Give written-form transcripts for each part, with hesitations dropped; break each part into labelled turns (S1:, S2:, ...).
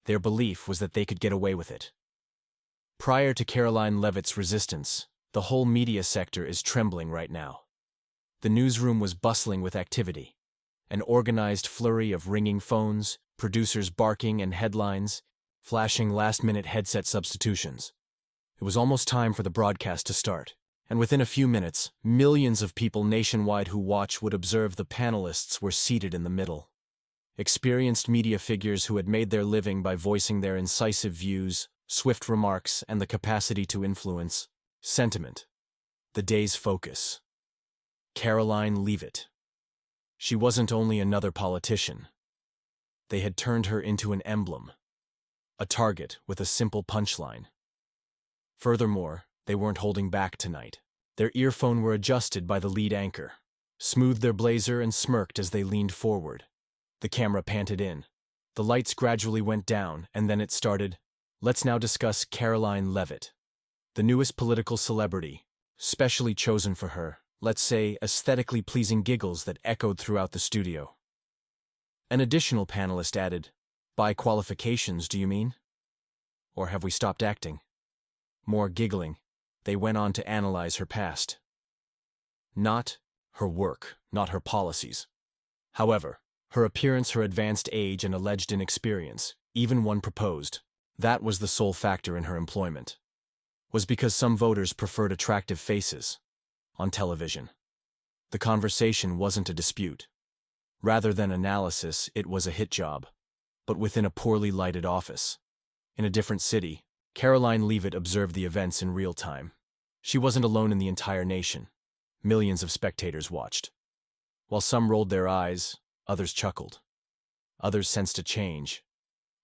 S1: Their belief was that they could get away with it. Prior to Karoline Leavitt's resistance, the whole media sector is trembling right now. The newsroom was bustling with activity. An organized flurry of ringing phones, producers barking, and headlines, flashing last-minute headset substitutions. It was almost time for the broadcast to start, and within a few minutes, millions of people nationwide who watch would observe the panelists were seated in the middle. Experienced media figures who had made their living by voicing their incisive views, swift remarks, and the capacity to influence sentiment. The day's focus. Karoline Leavitt. She wasn't only another politician. They had turned her into an emblem, a target with a simple punchline. Furthermore, they weren't holding back tonight. Their earphones were adjusted by the lead anchor, smoothed their blazer and smirked as they leaned forward. The camera panted in. The lights gradually went down, and then it started. Let's now discuss Karoline Leavitt, the newest political celebrity, specially chosen for her, let's say, aesthetically pleasing giggles that echoed throughout the studio. An additional panelist added, "By qualifications, do you mean? Or have we stopped acting?" More giggling. They went on to analyze her past. Not her work, not her policies. However, her appearance, her advanced age, and alleged inexperience, even one proposed, that was the sole factor in her employment. Was because some voters preferred attractive faces on television. The conversation wasn't a dispute. Rather than analysis, it was a hit job, but within a poorly lighted office. In a different city, Karoline Leavitt observed the events in real time. She wasn't alone in the entire nation. Millions of spectators watched. While some rolled their eyes, others chuckled. Others sensed a change.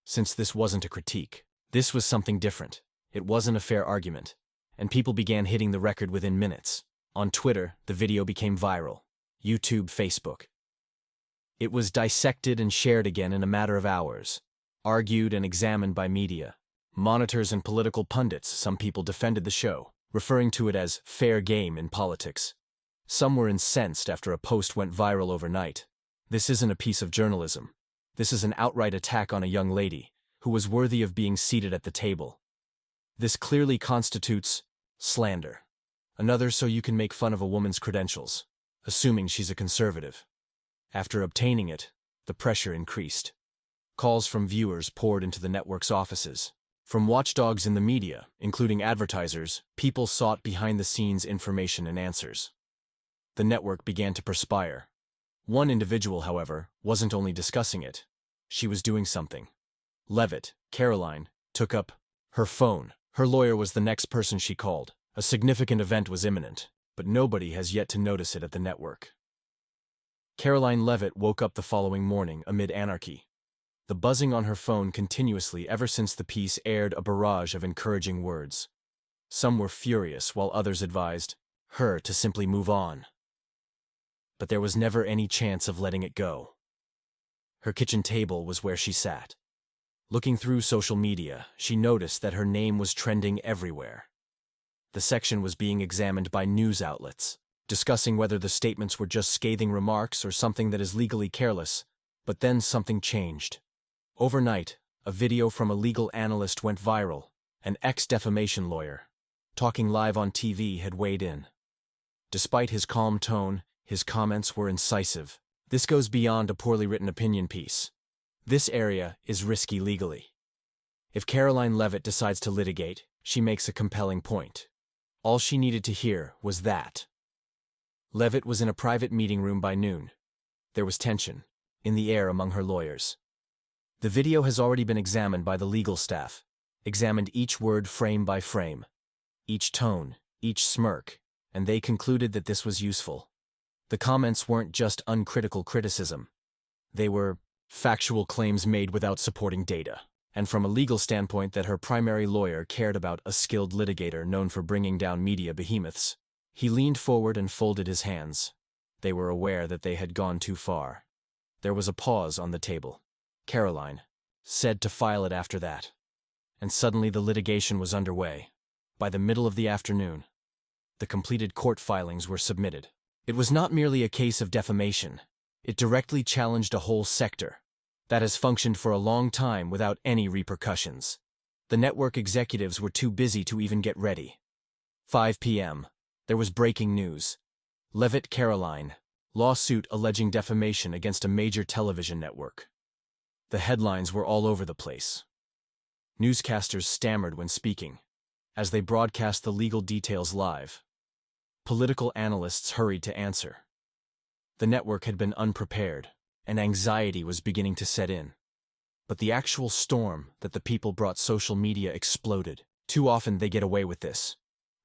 S1: Since this wasn't a critique, this was something different. It wasn't a fair argument, and people began hitting the record within minutes. On Twitter, the video became viral. YouTube, Facebook. It was dissected and shared again in a matter of hours, argued and examined by media, monitors and political pundits. Some people defended the show, referring to it as fair game in politics. Some were incensed after a post went viral overnight. This isn't a piece of journalism. This is an outright attack on a young lady who was worthy of being seated at the table. This clearly constitutes slander. Another, so you can make fun of a woman's credentials, assuming she's a conservative. After obtaining it, the pressure increased. Calls from viewers poured into the network's offices. From watchdogs in the media, including advertisers, people sought behind-the-scenes information and answers. The network began to perspire. One individual, however, wasn't only discussing it. She was doing something. Leavitt, Karoline, took up her phone. Her lawyer was the next person she called. A significant event was imminent, but nobody has yet to notice it at the network. Karoline Leavitt woke up the following morning amid anarchy. The buzzing on her phone continuously ever since the piece aired a barrage of encouraging words. Some were furious while others advised her to simply move on. But there was never any chance of letting it go. Her kitchen table was where she sat. Looking through social media, she noticed that her name was trending everywhere. The section was being examined by news outlets, discussing whether the statements were just scathing remarks or something that is legally careless. But then something changed. Overnight, a video from a legal analyst went viral. An ex-defamation lawyer, talking live on TV, had weighed in. Despite his calm tone, his comments were incisive. This goes beyond a poorly written opinion piece. This area is risky legally. If Karoline Leavitt decides to litigate, she makes a compelling point. All she needed to hear was that. Leavitt was in a private meeting room by noon. There was tension in the air among her lawyers. The video has already been examined by the legal staff, examined each word frame by frame, each tone, each smirk, and they concluded that this was useful. The comments weren't just uncritical criticism. They were factual claims made without supporting data, and from a legal standpoint that her primary lawyer cared about, a skilled litigator known for bringing down media behemoths. He leaned forward and folded his hands. They were aware that they had gone too far. There was a pause on the table. Karoline said to file it after that. And suddenly the litigation was underway. By the middle of the afternoon, the completed court filings were submitted. It was not merely a case of defamation. It directly challenged a whole sector. that has functioned for a long time without any repercussions. The network executives were too busy to even get ready. 5 p.m. There was breaking news. Leavitt, Karoline. Lawsuit alleging defamation against a major television network. The headlines were all over the place. Newscasters stammered when speaking, as they broadcast the legal details live. Political analysts hurried to answer. The network had been unprepared, and anxiety was beginning to set in. But the actual storm that the people brought social media exploded. Too often they get away with this.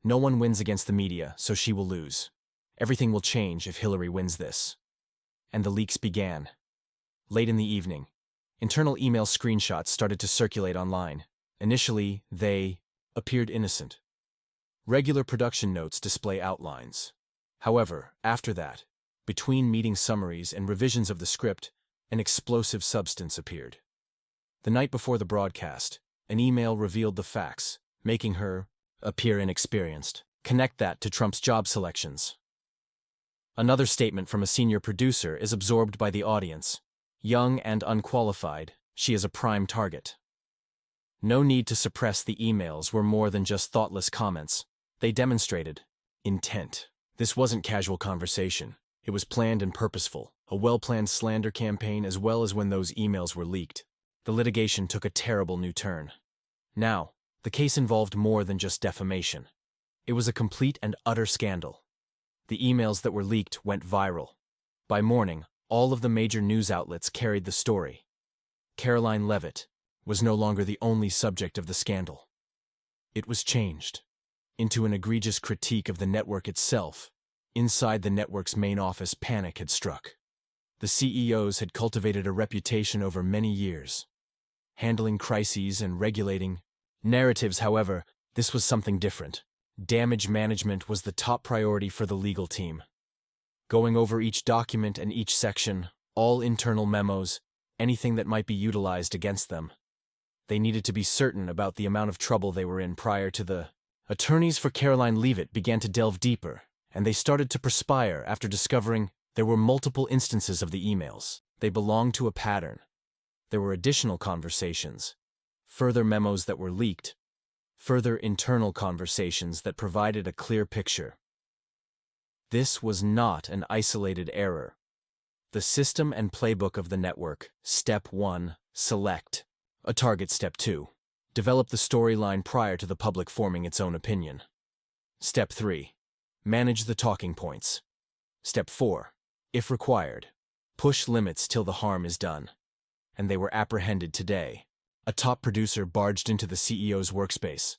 S1: No one wins against the media, so she will lose. Everything will change if Hillary wins this. And the leaks began. Late in the evening, internal email screenshots started to circulate online. Initially, they appeared innocent. Regular production notes display outlines. However, after that, between meeting summaries and revisions of the script, an explosive substance appeared. The night before the broadcast, an email revealed the facts, making her appear inexperienced. Connect that to Trump's job selections. Another statement from a senior producer is absorbed by the audience. Young and unqualified, she is a prime target. No need to suppress the emails were more than just thoughtless comments. They demonstrated intent. This wasn't casual conversation. It was planned and purposeful, a well-planned slander campaign as well as when those emails were leaked. The litigation took a terrible new turn. Now, the case involved more than just defamation. It was a complete and utter scandal. The emails that were leaked went viral. By morning, all of the major news outlets carried the story. Karoline Leavitt was no longer the only subject of the scandal. It was changed into an egregious critique of the network itself. Inside the network's main office, panic had struck. The CEOs had cultivated a reputation over many years, handling crises and regulating narratives. However, this was something different. Damage management was the top priority for the legal team. Going over each document and each section, all internal memos, anything that might be utilized against them. They needed to be certain about the amount of trouble they were in prior to the attorneys for Karoline Leavitt began to delve deeper, and they started to perspire after discovering there were multiple instances of the emails. They belonged to a pattern. There were additional conversations, further memos that were leaked, further internal conversations that provided a clear picture. This was not an isolated error. The system and playbook of the network. Step 1. Select a target. Step 2. Develop the storyline prior to the public forming its own opinion. Step 3. Manage the talking points. Step 4. If required, push limits till the harm is done. And they were apprehended today. A top producer barged into the CEO's workspace.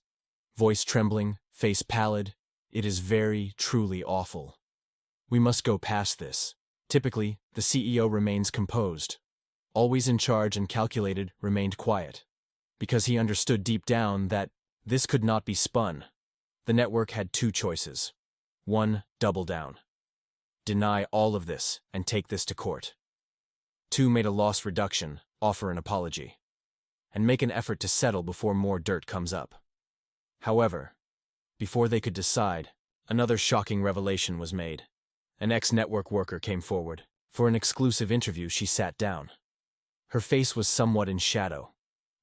S1: Voice trembling, face pallid. It is very, truly awful. We must go past this. Typically, the CEO remains composed. Always in charge and calculated, remained quiet. Because he understood deep down that this could not be spun. The network had two choices. 1. Double down. Deny all of this and take this to court. 2. Made a loss reduction, offer an apology, and make an effort to settle before more dirt comes up. However, before they could decide, another shocking revelation was made. An ex-network worker came forward. For an exclusive interview, she sat down. Her face was somewhat in shadow.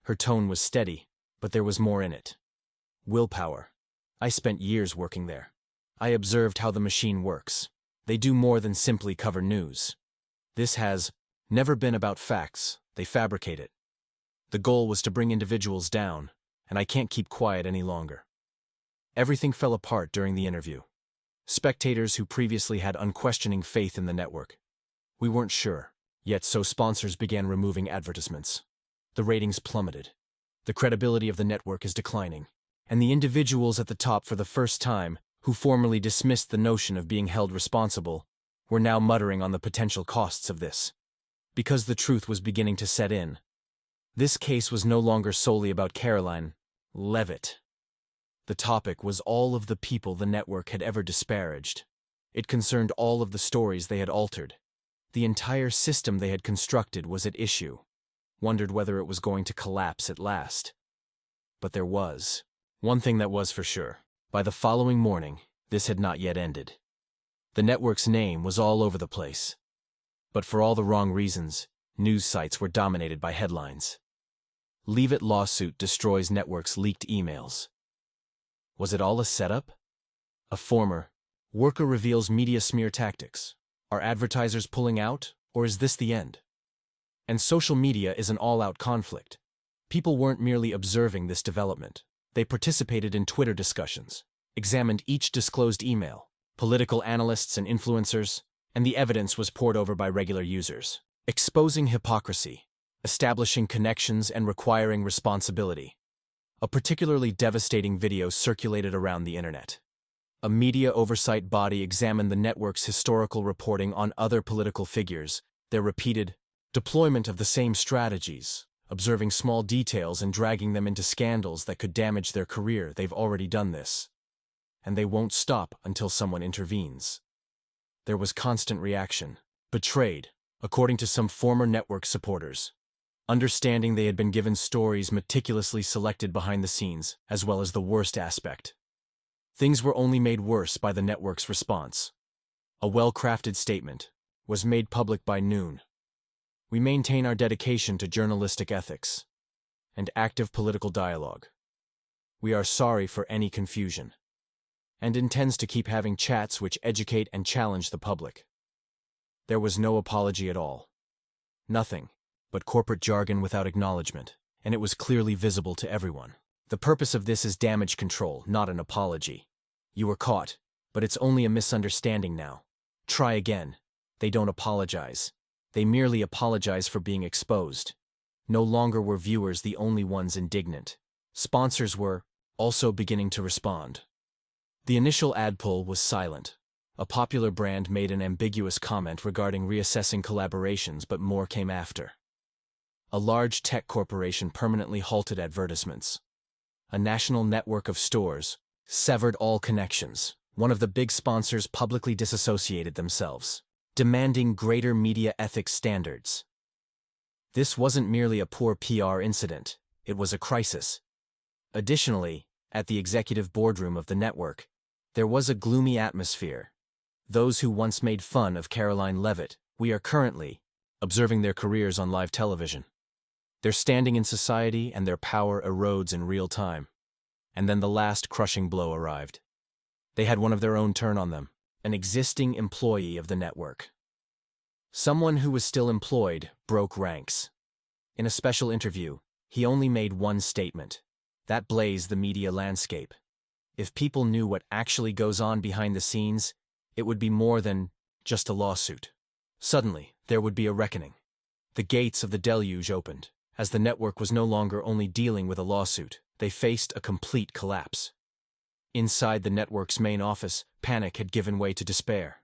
S1: Her tone was steady, but there was more in it. Willpower. I spent years working there. I observed how the machine works. They do more than simply cover news. This has never been about facts. They fabricate it. The goal was to bring individuals down, and I can't keep quiet any longer. Everything fell apart during the interview. Spectators who previously had unquestioning faith in the network. We weren't sure, yet so sponsors began removing advertisements. The ratings plummeted. The credibility of the network is declining, and the individuals at the top for the first time, who formerly dismissed the notion of being held responsible, were now muttering on the potential costs of this. Because the truth was beginning to set in. This case was no longer solely about Karoline Leavitt. The topic was all of the people the network had ever disparaged. It concerned all of the stories they had altered. The entire system they had constructed was at issue. Wondered whether it was going to collapse at last. But there was one thing that was for sure. By the following morning, this had not yet ended. The network's name was all over the place. But for all the wrong reasons, News sites were dominated by headlines. Leavitt lawsuit destroys network's leaked emails. Was it all a setup? A former worker reveals media smear tactics. Are advertisers pulling out, or is this the end? And social media is an all-out conflict. People weren't merely observing this development. They participated in Twitter discussions, examined each disclosed email, political analysts and influencers, and the evidence was poured over by regular users, exposing hypocrisy, establishing connections, and requiring responsibility. A particularly devastating video circulated around the internet. A media oversight body examined the network's historical reporting on other political figures, their repeated deployment of the same strategies, observing small details and dragging them into scandals that could damage their career. They've already done this. And they won't stop until someone intervenes. There was constant reaction. Betrayed, according to some former network supporters. Understanding they had been given stories meticulously selected behind the scenes, as well as the worst aspect. Things were only made worse by the network's response. A well-crafted statement was made public by noon. We maintain our dedication to journalistic ethics and active political dialogue. We are sorry for any confusion and intends to keep having chats which educate and challenge the public. There was no apology at all. Nothing but corporate jargon without acknowledgement, and it was clearly visible to everyone. The purpose of this is damage control, not an apology. You were caught, but it's only a misunderstanding now. Try again. They don't apologize. They merely apologize for being exposed. No longer were viewers the only ones indignant. Sponsors were also beginning to respond. The initial ad pull was silent. A popular brand made an ambiguous comment regarding reassessing collaborations, but more came after. A large tech corporation permanently halted advertisements. A national network of stores severed all connections. One of the big sponsors publicly disassociated themselves, demanding greater media ethics standards. This wasn't merely a poor PR incident, it was a crisis. Additionally, at the executive boardroom of the network, there was a gloomy atmosphere. Those who once made fun of Karoline Leavitt, we are currently observing their careers on live television. Their standing in society and their power erodes in real time. And then the last crushing blow arrived. They had one of their own turn on them, an existing employee of the network. Someone who was still employed broke ranks. In a special interview, he only made one statement. That blazed the media landscape. If people knew what actually goes on behind the scenes, it would be more than just a lawsuit. Suddenly, there would be a reckoning. The gates of the deluge opened. As the network was no longer only dealing with a lawsuit, they faced a complete collapse. Inside the network's main office, panic had given way to despair.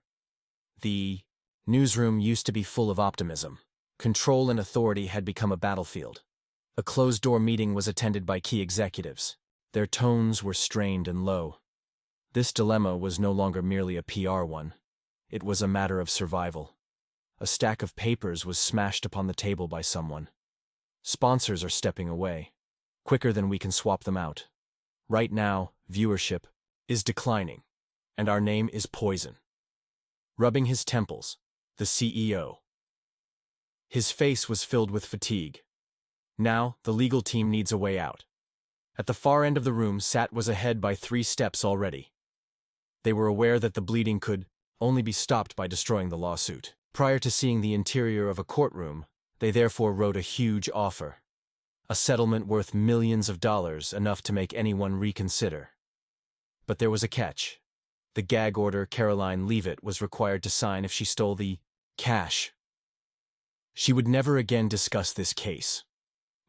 S1: The newsroom used to be full of optimism. Control and authority had become a battlefield. A closed-door meeting was attended by key executives. Their tones were strained and low. This dilemma was no longer merely a PR one. It was a matter of survival. A stack of papers was smashed upon the table by someone. Sponsors are stepping away, quicker than we can swap them out. Right now, viewership is declining, and our name is poison. Rubbing his temples, the CEO. His face was filled with fatigue. Now, the legal team needs a way out. At the far end of the room sat was ahead by 3 steps already. They were aware that the bleeding could only be stopped by destroying the lawsuit. Prior to seeing the interior of a courtroom, they therefore wrote a huge offer. A settlement worth millions of dollars, enough to make anyone reconsider. But there was a catch. The gag order Karoline Leavitt was required to sign if she stole the cash. She would never again discuss this case.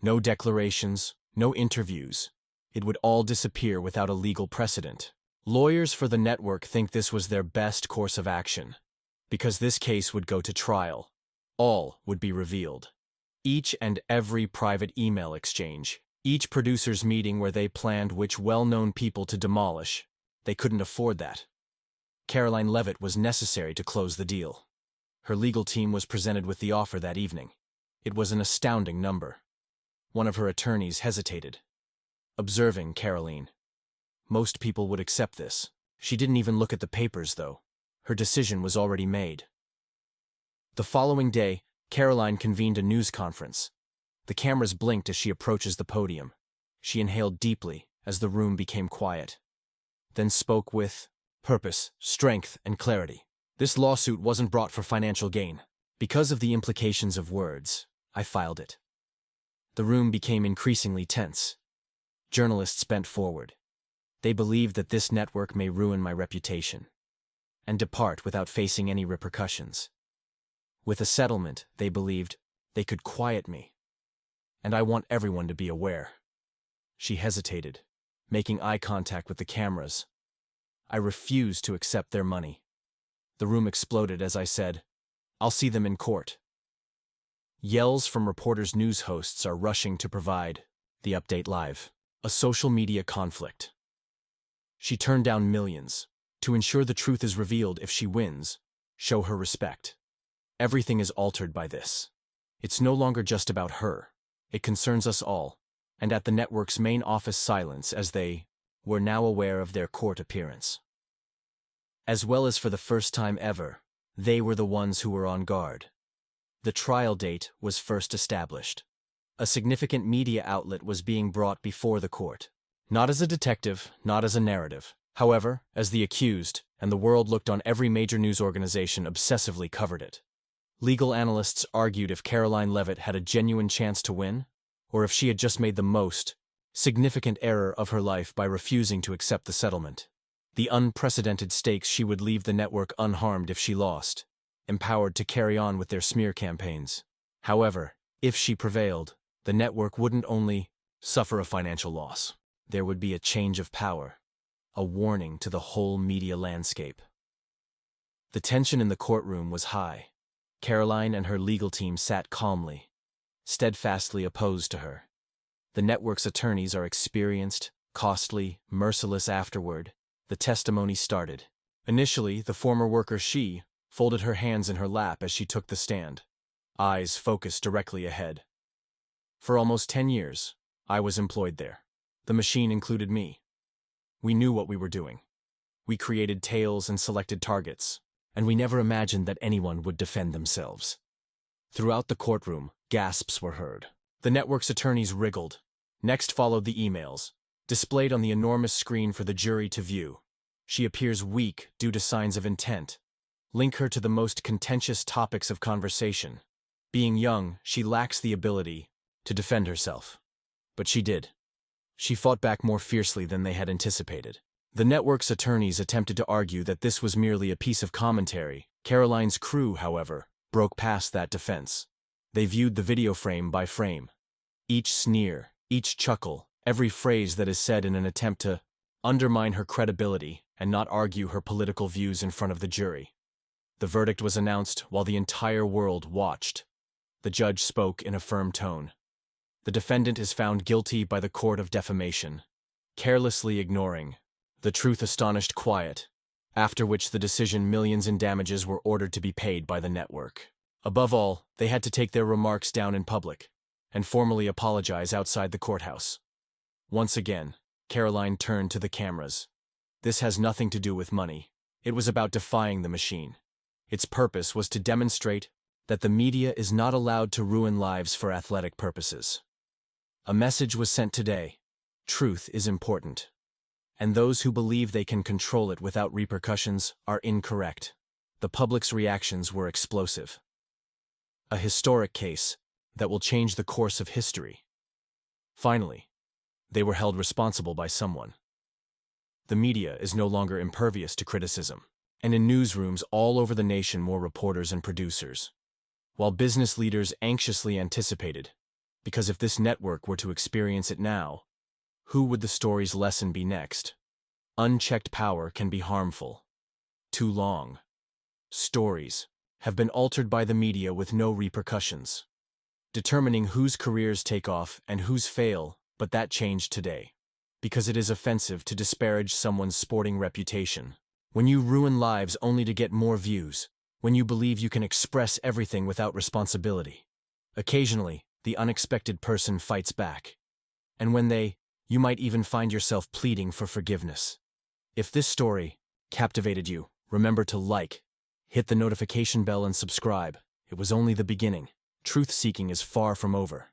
S1: No declarations, no interviews. It would all disappear without a legal precedent. Lawyers for the network think this was their best course of action, because this case would go to trial. All would be revealed. Each and every private email exchange, each producer's meeting where they planned which well-known people to demolish. They couldn't afford that. Karoline Leavitt was necessary to close the deal. Her legal team was presented with the offer that evening. It was an astounding number. One of her attorneys hesitated, observing Karoline. Most people would accept this. She didn't even look at the papers, though. Her decision was already made. The following day, Karoline convened a news conference. The cameras blinked as she approaches the podium. She inhaled deeply as the room became quiet, then spoke with purpose, strength, and clarity. This lawsuit wasn't brought for financial gain. Because of the implications of words, I filed it. The room became increasingly tense. Journalists bent forward. They believed that this network may ruin my reputation and depart without facing any repercussions. With a settlement, they believed, they could quiet me. And I want everyone to be aware. She hesitated, making eye contact with the cameras. I refused to accept their money. The room exploded as I said, "I'll see them in court." Yells from reporters' news hosts are rushing to provide the update live. A social media conflict. She turned down millions. To ensure the truth is revealed if she wins, show her respect. Everything is altered by this. It's no longer just about her. It concerns us all. And at the network's main office, silence as they were now aware of their court appearance. As well as for the first time ever, they were the ones who were on guard. The trial date was first established. A significant media outlet was being brought before the court. Not as a detective, not as a narrative. However, as the accused, and the world looked on, every major news organization obsessively covered it. Legal analysts argued if Karoline Leavitt had a genuine chance to win, or if she had just made the most significant error of her life by refusing to accept the settlement. The unprecedented stakes: she would leave the network unharmed if she lost, empowered to carry on with their smear campaigns. However, if she prevailed, the network wouldn't only suffer a financial loss. There would be a change of power, a warning to the whole media landscape. The tension in the courtroom was high. Karoline and her legal team sat calmly, steadfastly opposed to her. The network's attorneys are experienced, costly, merciless. Afterward, the testimony started. Initially, the former worker, she folded her hands in her lap as she took the stand, eyes focused directly ahead. For almost 10 years, I was employed there. The machine included me. We knew what we were doing. We created tales and selected targets, and we never imagined that anyone would defend themselves. Throughout the courtroom, gasps were heard. The network's attorneys wriggled. Next followed the emails, displayed on the enormous screen for the jury to view. She appears weak due to signs of intent. Link her to the most contentious topics of conversation. Being young, she lacks the ability to defend herself. But she did. She fought back more fiercely than they had anticipated. The network's attorneys attempted to argue that this was merely a piece of commentary. Karoline's crew, however, broke past that defense. They viewed the video frame by frame. Each sneer, each chuckle, every phrase that is said in an attempt to undermine her credibility and not argue her political views in front of the jury. The verdict was announced while the entire world watched. The judge spoke in a firm tone. The defendant is found guilty by the court of defamation, carelessly ignoring the truth. Astonished quiet, after which the decision: millions in damages were ordered to be paid by the network. Above all, they had to take their remarks down in public and formally apologize outside the courthouse. Once again, Karoline turned to the cameras. This has nothing to do with money. It was about defying the machine. Its purpose was to demonstrate that the media is not allowed to ruin lives for athletic purposes. A message was sent today: truth is important. And those who believe they can control it without repercussions are incorrect. The public's reactions were explosive. A historic case that will change the course of history. Finally, they were held responsible by someone. The media is no longer impervious to criticism, and in newsrooms all over the nation more reporters and producers. While business leaders anxiously anticipated, because if this network were to experience it now, who would the story's lesson be next? Unchecked power can be harmful. Too long. Stories have been altered by the media with no repercussions, determining whose careers take off and whose fail. But that changed today, because it is offensive to disparage someone's sporting reputation. When you ruin lives only to get more views, when you believe you can express everything without responsibility. Occasionally, the unexpected person fights back. And when you might even find yourself pleading for forgiveness. If this story captivated you, remember to like, hit the notification bell and subscribe. It was only the beginning. truth-seeking is far from over.